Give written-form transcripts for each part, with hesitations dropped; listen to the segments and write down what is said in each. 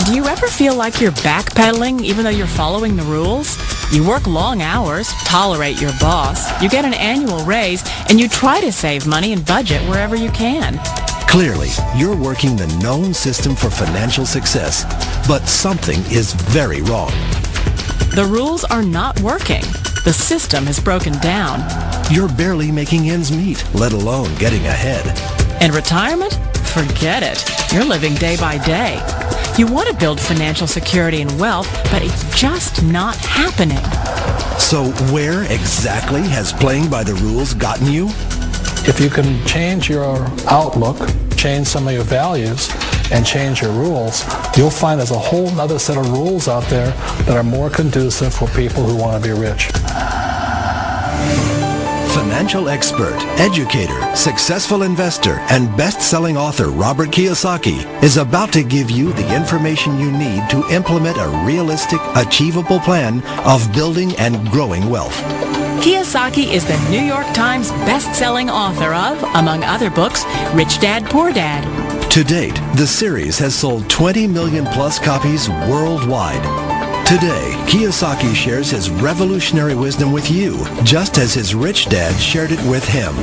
Do you ever feel like you're backpedaling even though you're following the rules? You work long hours, tolerate your boss, you get an annual raise, and you try to save money and budget wherever you can. Clearly, you're working the known system for financial success, but something is very wrong. The rules are not working. The system has broken down. You're barely making ends meet, let alone getting ahead. And retirement? Forget it. You're living day by day. You want to build financial security and wealth, but it's just not happening. So where exactly has playing by the rules gotten you? If you can change your outlook, change some of your values, and change your rules, you'll find there's a whole other set of rules out there that are more conducive for people who want to be rich. Financial expert, educator, successful investor, and best-selling author Robert Kiyosaki is about to give you the information you need to implement a realistic, achievable plan of building and growing wealth. Kiyosaki is the New York Times best-selling author of, among other books, Rich Dad, Poor Dad. To date, the series has sold 20 million plus copies worldwide. Today, Kiyosaki shares his revolutionary wisdom with you, just as his rich dad shared it with him.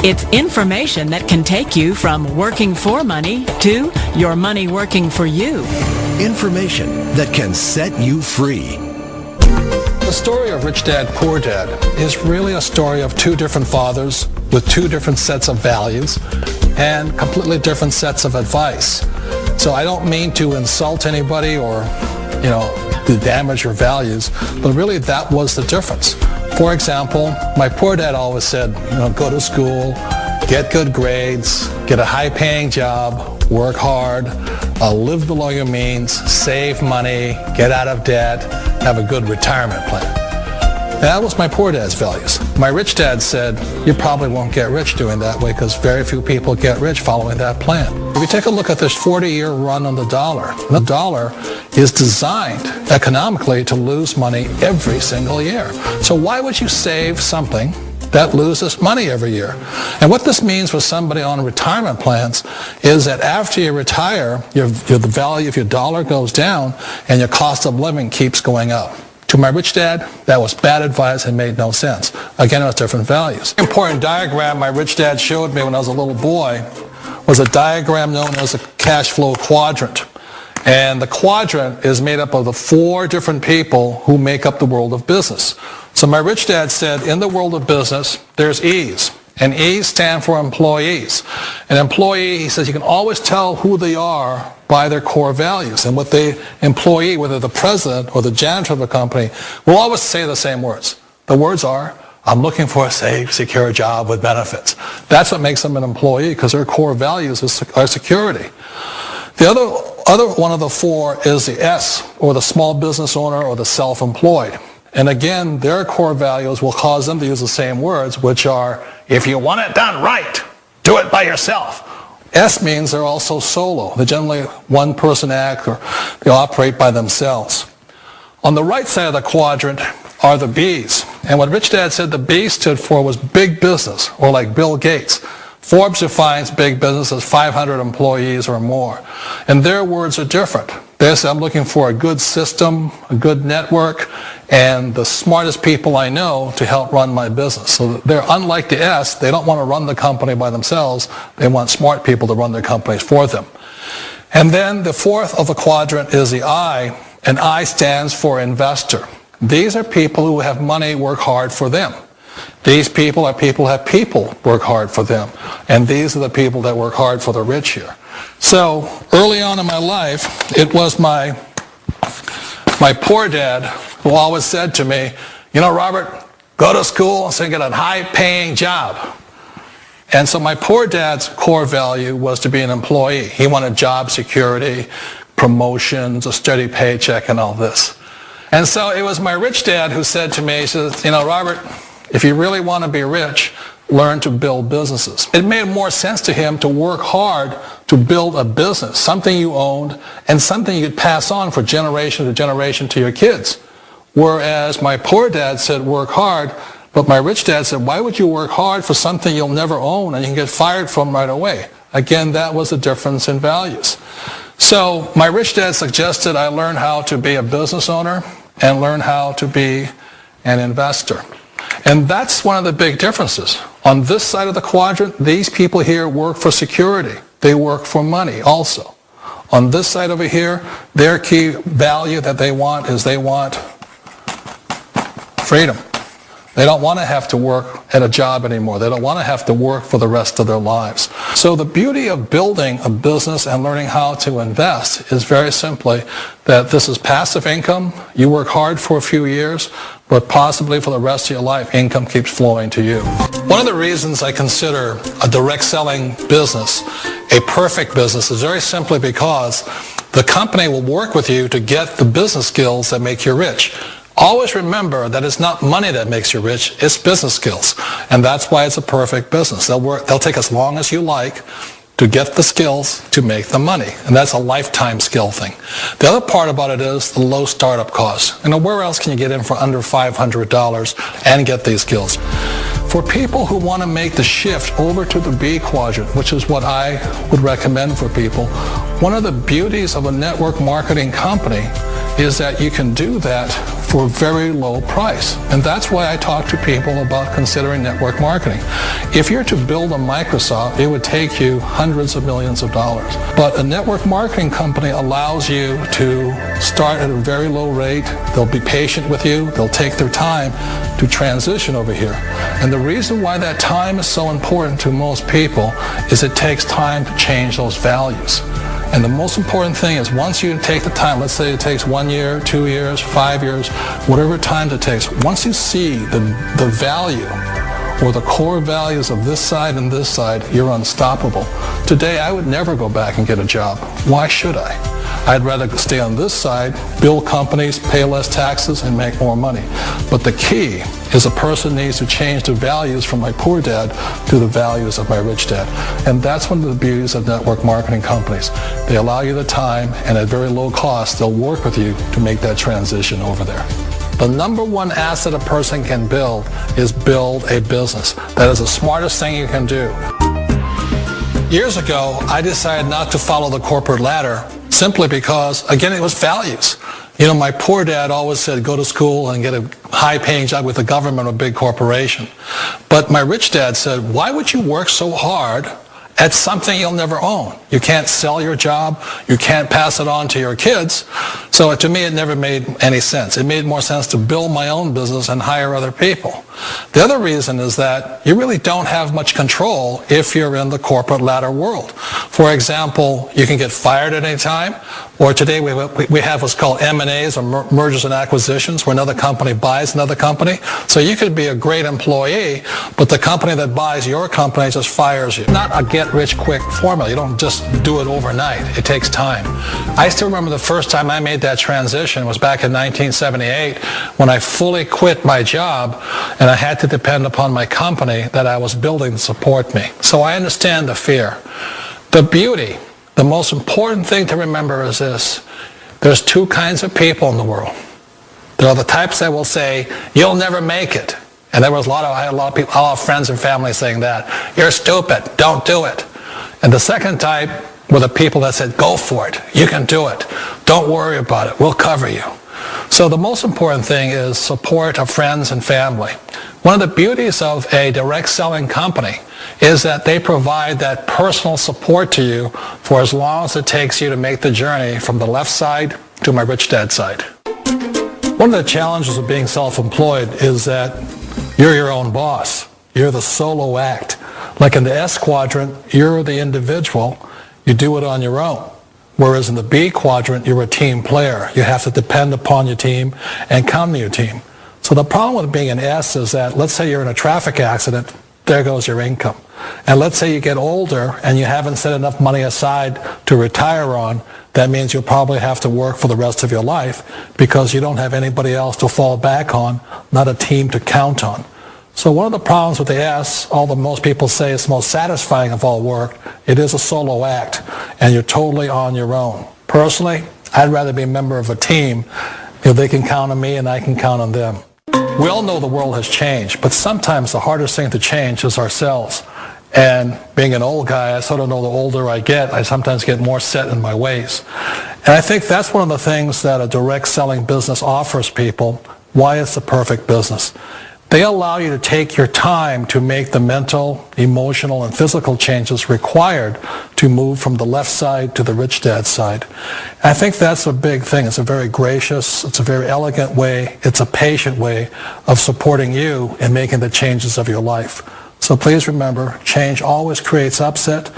It's information that can take you from working for money to your money working for you. Information that can set you free. The story of Rich Dad, Poor Dad is really a story of two different fathers with two different sets of values and completely different sets of advice. So I don't mean to insult anybody or, to damage your values, but really that was the difference. For example, my poor dad always said, go to school, get good grades, get a high-paying job, work hard, live below your means, save money, get out of debt, have a good retirement plan. That was my poor dad's values. My rich dad said, you probably won't get rich doing that way because very few people get rich following that plan. If you take a look at this 40-year run on the dollar is designed economically to lose money every single year. So why would you save something that loses money every year? And what this means for somebody on retirement plans is that after you retire, the value of your dollar goes down and your cost of living keeps going up. To my rich dad, that was bad advice and made no sense. Again, it was different values. An important diagram my rich dad showed me when I was a little boy was a diagram known as a cash flow quadrant. And the quadrant is made up of the four different people who make up the world of business. So my rich dad said, in the world of business, there's E's. And E's stand for employees. An employee, he says, you can always tell who they are by their core values. And what the employee, whether the president or the janitor of the company, will always say the same words. The words are, I'm looking for a safe, secure job with benefits. That's what makes them an employee, because their core values are security. The other one of the four is the S, or the small business owner or the self-employed. And again, their core values will cause them to use the same words, which are, if you want it done right, do it by yourself. S means they're also solo. They're generally one-person act, or they operate by themselves. On the right side of the quadrant are the B's. And what Rich Dad said the B stood for was big business, or like Bill Gates. Forbes defines big business as 500 employees or more. And their words are different. They say, I'm looking for a good system, a good network, and the smartest people I know to help run my business. So they're unlike the S. They don't want to run the company by themselves. They want smart people to run their companies for them. And then the fourth of the quadrant is the I, and I stands for investor. These are people who have money work hard for them. These people are people who have people work hard for them. And these are the people that work hard for the rich here. So early on in my life, it was my poor dad who always said to me, Robert, go to school and get a high-paying job. And so my poor dad's core value was to be an employee. He wanted job security, promotions, a steady paycheck, and all this. And so it was my rich dad who said to me, he says, Robert, if you really want to be rich, learn to build businesses. It made more sense to him to work hard to build a business, something you owned and something you could pass on for generation to generation to your kids. Whereas my poor dad said work hard, but my rich dad said, why would you work hard for something you'll never own and you can get fired from right away? Again, that was a difference in values. So my rich dad suggested I learn how to be a business owner and learn how to be an investor. And that's one of the big differences. On this side of the quadrant, these people here work for security. They work for money also. On this side over here, their key value that they want is they want freedom. They don't want to have to work at a job anymore. They don't want to have to work for the rest of their lives. So the beauty of building a business and learning how to invest is very simply that this is passive income. You work hard for a few years, but possibly for the rest of your life, income keeps flowing to you. One of the reasons I consider a direct selling business a perfect business is very simply because the company will work with you to get the business skills that make you rich. Always remember that it's not money that makes you rich, it's business skills. And that's why it's a perfect business. They'll take as long as you like to get the skills to make the money. And that's a lifetime skill thing. The other part about it is the low startup cost. Where else can you get in for under $500 and get these skills? For people who want to make the shift over to the B quadrant, which is what I would recommend for people, one of the beauties of a network marketing company is that you can do that for a very low price. And that's why I talk to people about considering network marketing. If you're to build a Microsoft, it would take you hundreds of millions of dollars. But a network marketing company allows you to start at a very low rate. They'll be patient with you. They'll take their time to transition over here. And the reason why that time is so important to most people is it takes time to change those values. And the most important thing is once you take the time, let's say it takes 1 year, 2 years, 5 years, whatever time it takes, once you see the value or the core values of this side and this side, you're unstoppable. Today, I would never go back and get a job. Why should I? I'd rather stay on this side, build companies, pay less taxes, and make more money. But the key is a person needs to change the values from my poor dad to the values of my rich dad. And that's one of the beauties of network marketing companies. They allow you the time, and at very low cost, they'll work with you to make that transition over there. The number one asset a person can build is build a business. That is the smartest thing you can do. Years ago, I decided not to follow the corporate ladder simply because, again, it was values. My poor dad always said, go to school and get a high-paying job with the government or a big corporation. But my rich dad said, why would you work so hard at something you'll never own? You can't sell your job. You can't pass it on to your kids. So to me, it never made any sense. It made more sense to build my own business and hire other people. The other reason is that you really don't have much control if you're in the corporate ladder world. For example, you can get fired at any time, or today we have what's called M&As, or mergers and acquisitions, where another company buys another company. So you could be a great employee, but the company that buys your company just fires you. Not a get-rich-quick formula. You don't just do it overnight. It takes time. I still remember the first time I made that transition was back in 1978 when I fully quit my job and I had to depend upon my company that I was building to support me. So I understand the fear. The beauty, the most important thing to remember is this. There's two kinds of people in the world. There are the types that will say, you'll never make it. And I had a lot of friends and family saying that. You're stupid. Don't do it. And the second type were the people that said, go for it. You can do it. Don't worry about it. We'll cover you. So the most important thing is support of friends and family. One of the beauties of a direct selling company is that they provide that personal support to you for as long as it takes you to make the journey from the left side to my rich dad side. One of the challenges of being self-employed is that you're your own boss. You're the solo act. Like in the S quadrant, you're the individual. You do it on your own. Whereas in the B quadrant, you're a team player. You have to depend upon your team and come to your team. So the problem with being an S is that, let's say you're in a traffic accident, there goes your income. And let's say you get older and you haven't set enough money aside to retire on, that means you'll probably have to work for the rest of your life because you don't have anybody else to fall back on, not a team to count on. So one of the problems with the S, although most people say it's the most satisfying of all work, it is a solo act, and you're totally on your own. Personally, I'd rather be a member of a team if they can count on me and I can count on them. We all know the world has changed, but sometimes the hardest thing to change is ourselves. And being an old guy, I sort of know the older I get, I sometimes get more set in my ways. And I think that's one of the things that a direct selling business offers people, why it's the perfect business. They allow you to take your time to make the mental, emotional, and physical changes required to move from the left side to the rich dad side. And I think that's a big thing. It's a very gracious, it's a very elegant way, it's a patient way of supporting you in making the changes of your life. So please remember, change always creates upset,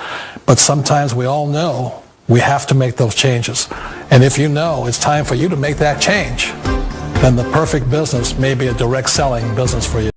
but sometimes we all know we have to make those changes. And if you know it's time for you to make that change, then the perfect business may be a direct selling business for you.